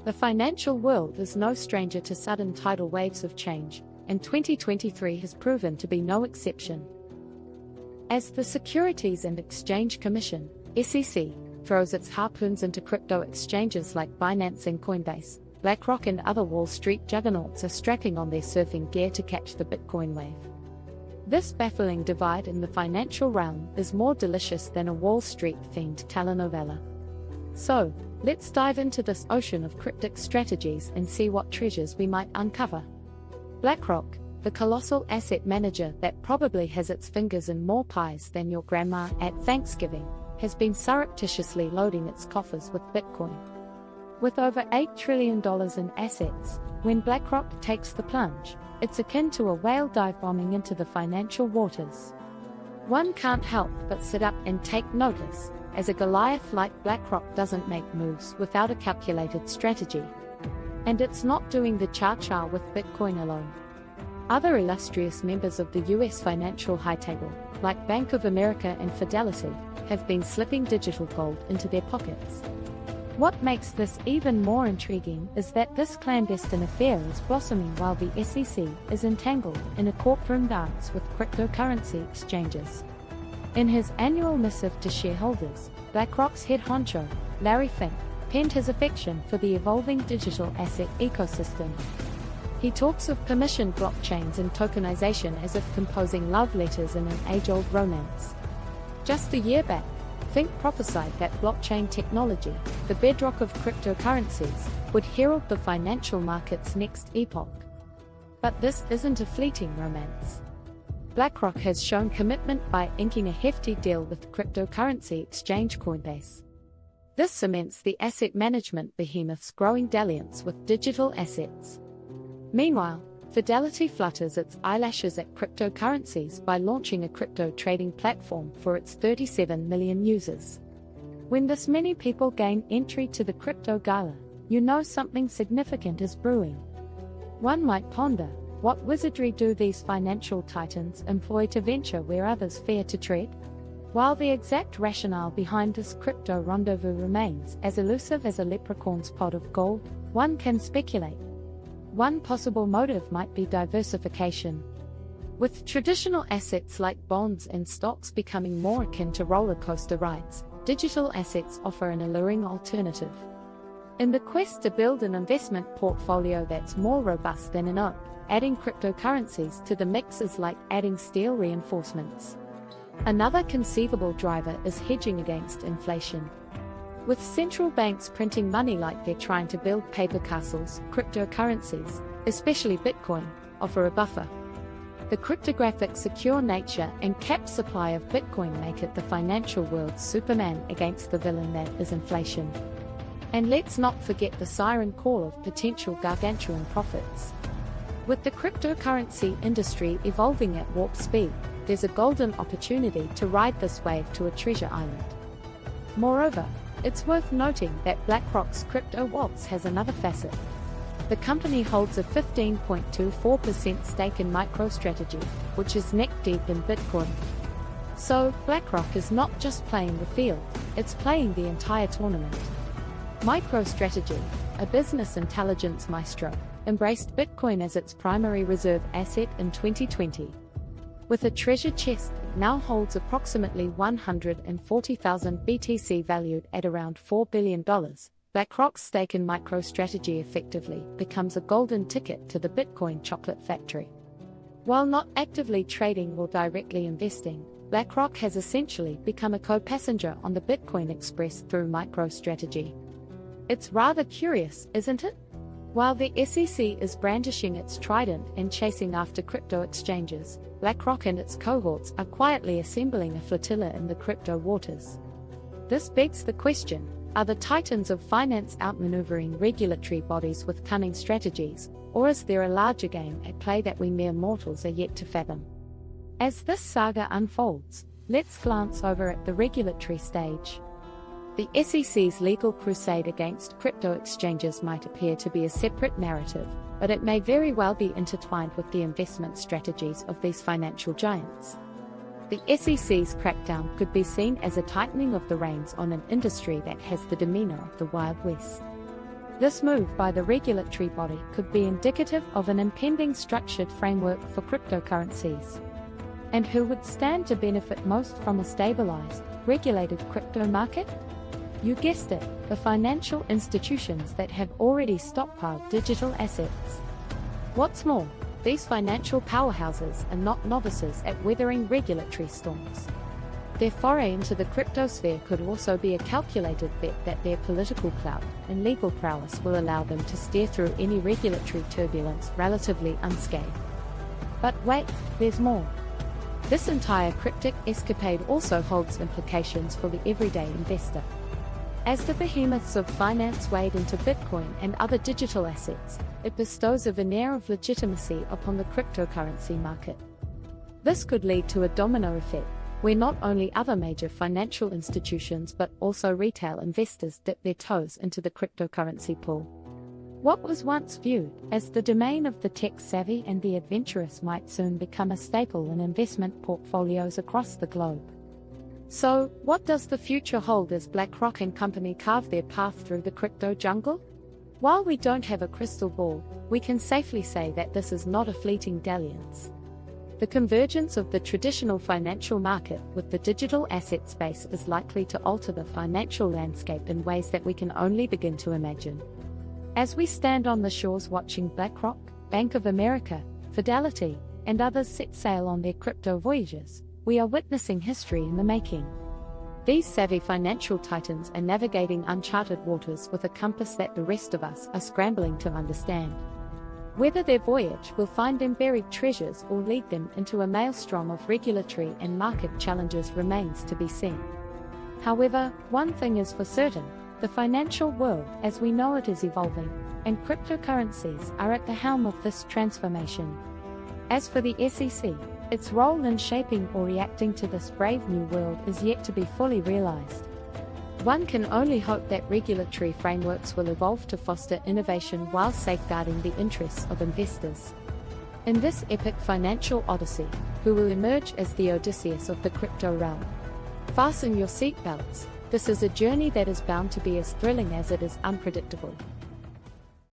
The financial world is no stranger to sudden tidal waves of change, and 2023 has proven to be no exception. As the Securities and Exchange Commission, SEC, throws its harpoons into crypto exchanges like Binance and Coinbase, BlackRock and other Wall Street juggernauts are strapping on their surfing gear to catch the Bitcoin wave. This baffling divide in the financial realm is more delicious than a Wall Street-themed telenovela. So, let's dive into this ocean of cryptic strategies and see what treasures we might uncover. BlackRock, the colossal asset manager that probably has its fingers in more pies than your grandma at Thanksgiving, has been surreptitiously loading its coffers with Bitcoin. With over $8 trillion in assets, when BlackRock takes the plunge, it's akin to a whale dive bombing into the financial waters. One can't help but sit up and take notice, as a Goliath like BlackRock doesn't make moves without a calculated strategy. And it's not doing the cha-cha with Bitcoin alone. Other illustrious members of the US financial high table, like Bank of America and Fidelity, have been slipping digital gold into their pockets. What makes this even more intriguing is that this clandestine affair is blossoming while the SEC is entangled in a courtroom dance with cryptocurrency exchanges. In his annual missive to shareholders, BlackRock's head honcho, Larry Fink, penned his affection for the evolving digital asset ecosystem. He talks of permissioned blockchains and tokenization as if composing love letters in an age-old romance. Just a year back, Fink prophesied that blockchain technology, the bedrock of cryptocurrencies, would herald the financial market's next epoch. But this isn't a fleeting romance. BlackRock has shown commitment by inking a hefty deal with cryptocurrency exchange Coinbase. This cements the asset management behemoth's growing dalliance with digital assets. Meanwhile, Fidelity flutters its eyelashes at cryptocurrencies by launching a crypto trading platform for its 37 million users. When this many people gain entry to the crypto gala, you know something significant is brewing. One might ponder, what wizardry do these financial titans employ to venture where others fear to tread? While the exact rationale behind this crypto rendezvous remains as elusive as a leprechaun's pot of gold, one can speculate. One possible motive might be diversification. With traditional assets like bonds and stocks becoming more akin to roller coaster rides, digital assets offer an alluring alternative. In the quest to build an investment portfolio that's more robust than an oak, adding cryptocurrencies to the mix is like adding steel reinforcements. Another conceivable driver is hedging against inflation. With central banks printing money like they're trying to build paper castles, cryptocurrencies, especially Bitcoin, offer a buffer. The cryptographic secure nature and capped supply of Bitcoin make it the financial world's Superman against the villain that is inflation. And let's not forget the siren call of potential gargantuan profits. With the cryptocurrency industry evolving at warp speed, there's a golden opportunity to ride this wave to a treasure island. Moreover, it's worth noting that BlackRock's crypto waltz has another facet. The company holds a 15.24% stake in MicroStrategy, which is neck-deep in Bitcoin. So, BlackRock is not just playing the field, it's playing the entire tournament. MicroStrategy, a business intelligence maestro, embraced Bitcoin as its primary reserve asset in 2020. With a treasure chest, it now holds approximately 140,000 BTC valued at around $4 billion. BlackRock's stake in MicroStrategy effectively becomes a golden ticket to the Bitcoin chocolate factory. While not actively trading or directly investing, BlackRock has essentially become a co-passenger on the Bitcoin Express through MicroStrategy. It's rather curious, isn't it? While the SEC is brandishing its trident and chasing after crypto exchanges, BlackRock and its cohorts are quietly assembling a flotilla in the crypto waters. This begs the question, are the titans of finance outmaneuvering regulatory bodies with cunning strategies, or is there a larger game at play that we mere mortals are yet to fathom? As this saga unfolds, let's glance over at the regulatory stage. The SEC's legal crusade against crypto exchanges might appear to be a separate narrative, but it may very well be intertwined with the investment strategies of these financial giants. The SEC's crackdown could be seen as a tightening of the reins on an industry that has the demeanor of the Wild West. This move by the regulatory body could be indicative of an impending structured framework for cryptocurrencies. And who would stand to benefit most from a stabilized, regulated crypto market? You guessed it, the financial institutions that have already stockpiled digital assets. What's more, these financial powerhouses are not novices at weathering regulatory storms. Their foray into the cryptosphere could also be a calculated bet that their political clout and legal prowess will allow them to steer through any regulatory turbulence relatively unscathed. But wait, there's more. This entire cryptic escapade also holds implications for the everyday investor. As the behemoths of finance wade into Bitcoin and other digital assets, it bestows a veneer of legitimacy upon the cryptocurrency market. This could lead to a domino effect, where not only other major financial institutions but also retail investors dip their toes into the cryptocurrency pool. What was once viewed as the domain of the tech-savvy and the adventurous might soon become a staple in investment portfolios across the globe. So, what does the future hold as BlackRock and company carve their path through the crypto jungle? While we don't have a crystal ball, we can safely say that this is not a fleeting dalliance. The convergence of the traditional financial market with the digital asset space is likely to alter the financial landscape in ways that we can only begin to imagine. As we stand on the shores watching BlackRock, Bank of America, Fidelity, and others set sail on their crypto voyages, we are witnessing history in the making. These savvy financial titans are navigating uncharted waters with a compass that the rest of us are scrambling to understand. Whether their voyage will find them buried treasures or lead them into a maelstrom of regulatory and market challenges remains to be seen. However, one thing is for certain, the financial world as we know it is evolving, and cryptocurrencies are at the helm of this transformation. As for the SEC, its role in shaping or reacting to this brave new world is yet to be fully realized. One can only hope that regulatory frameworks will evolve to foster innovation while safeguarding the interests of investors. In this epic financial odyssey, who will emerge as the Odysseus of the crypto realm? Fasten your seatbelts. This is a journey that is bound to be as thrilling as it is unpredictable.